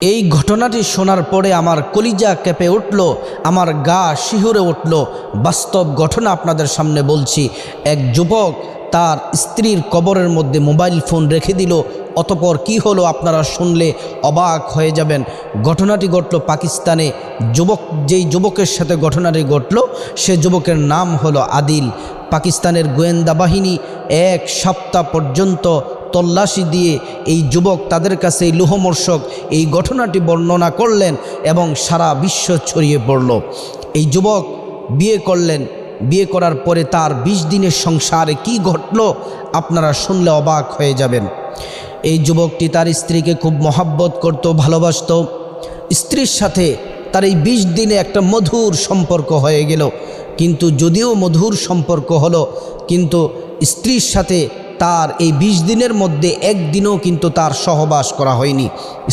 এই ঘটনাটি শোনার পরে আমার কলিজা কেঁপে উঠল, আমার গা শিহরে উঠল। বাস্তব ঘটনা আপনাদের সামনে বলছি। এক যুবক তার স্ত্রীর কবরের মধ্যে মোবাইল ফোন রেখে দিল। অতঃপর কি হলো আপনারা শুনলে অবাক হয়ে যাবেন। ঘটনাটি ঘটল পাকিস্তানে। যেই যুবকের সাথে ঘটনাটি ঘটল সে যুবকের নাম হলো আদিল। পাকিস্তানের গোয়েন্দা বাহিনী এক সপ্তাহ পর্যন্ত তল্লাশি দিয়ে এই যুবক তাদের কাছে এই লোহমর্ষক এই ঘটনাটি বর্ণনা করলেন এবং সারা বিশ্ব ছড়িয়ে পড়ল। এই যুবক বিয়ে করলেন। বিয়ে করার পরে তার 20 দিনের সংসারে কি ঘটল আপনারা শুনলে অবাক হয়ে যাবেন। এই যুবকটি তার স্ত্রীকে খুব মহাব্বত করত, ভালোবাসত। স্ত্রীর সাথে তার এই 20 দিনে একটা মধুর সম্পর্ক হয়ে গেল। কিন্তু যদিও মধুর সম্পর্ক হলো, কিন্তু স্ত্রীর সাথে তার এই 20 দিনের মধ্যে একদিনও কিন্তু তার সহবাস করা হয়নি।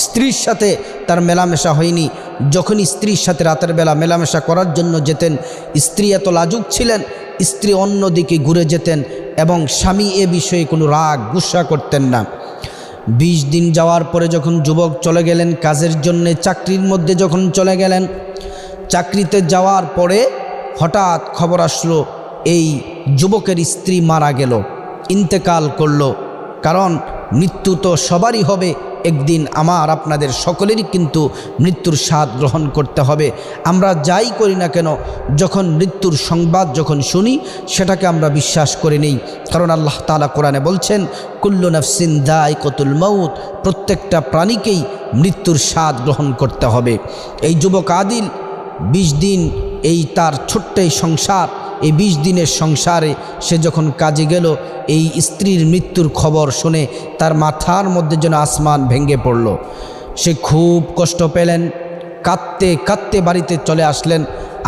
স্ত্রীর সাথে তার মেলামেশা হয়নি। যখন স্ত্রীর সাথে রাতের বেলা মেলামেশা করার জন্য যেতেন, স্ত্রী এত লাজুক ছিলেন, স্ত্রী অন্যদিকে ঘুরে যেতেন এবং স্বামী এ বিষয়ে কোনো রাগ গুসা করতেন না। 20 দিন যাওয়ার পরে যখন যুবক চলে গেলেন কাজের জন্যে, চাকরির মধ্যে যখন চলে গেলেন, চাকরিতে যাওয়ার পরে হঠাৎ খবর আসলো এই যুবকের স্ত্রী মারা গেল, ইন্তেকাল করলো। কারণ মৃত্যু তো সবারই হবে একদিন, আমার আপনাদের সকলেরই কিন্তু মৃত্যুর স্বাদ গ্রহণ করতে হবে। আমরা যাই করি না কেন, যখন মৃত্যুর সংবাদ যখন শুনি সেটাকে আমরা বিশ্বাস করে নেই। কারণ আল্লাহ তাআলা কোরআনে বলছেন, কুল্লু নাফসিন যায়িকাতুল মাউত, প্রত্যেকটা প্রাণীকেই মৃত্যুর স্বাদ গ্রহণ করতে হবে। এই যুবক আদিল 20 দিন এই তার ছোট্ট এই সংসার, এই 20 দিনের সংসারে সে যখন কাজে গেল, এই স্ত্রীর মৃত্যুর খবর শুনে তার মাথার মধ্যে যেন আসমান ভেঙে পড়ল। সে খুব কষ্ট পেলেন, কাঁদতে কাঁদতে বাড়িতে চলে আসলেন।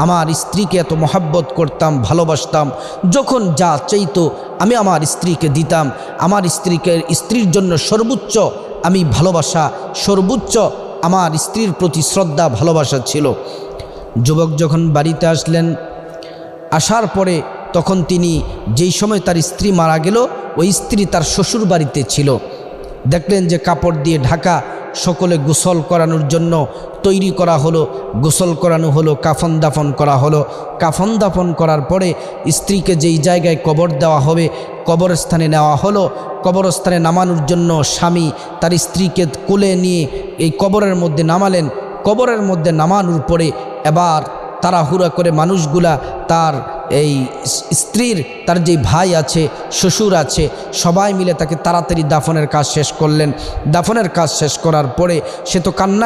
আমার স্ত্রীকে এত মহাব্বত করতাম, ভালোবাসতাম, যখন যা চাইতো আমি আমার স্ত্রীকে দিতাম। আমার স্ত্রীর জন্য সর্বোচ্চ আমি ভালোবাসা, সর্বোচ্চ আমার স্ত্রীর প্রতি শ্রদ্ধা ভালোবাসা ছিল। যুবক যখন বাড়িতে আসলেন, আসার পরে তখন তিনি যেই সময় তার স্ত্রী মারা গেল, ওই স্ত্রী তার শ্বশুর বাড়িতে ছিল। দেখলেন যে কাপড় দিয়ে ঢাকা, সকলে গোসল করানোর জন্য তৈরি করা হলো, গোসল করানো হলো, কাফন দাফন করা হলো। কাফন দাফন করার পরে স্ত্রীকে যেই জায়গায় কবর দেওয়া হবে কবরস্থানে নেওয়া হলো। কবরস্থানে নামানোর জন্য স্বামী তার স্ত্রীকে কোলে নিয়ে এই কবরের মধ্যে নামালেন। কবরের মধ্যে নামানোর পরে এবার তাড়াহুড়া করে মানুষগুলা তার এই স্ত্রীর তার যে ভাই আছে, শ্বশুর আছে, সবাই মিলে তাকে তাড়াতাড়ি দাফনের কাজ শেষ করলেন। দাফনের কাজ শেষ করার পরে সে তো কান্না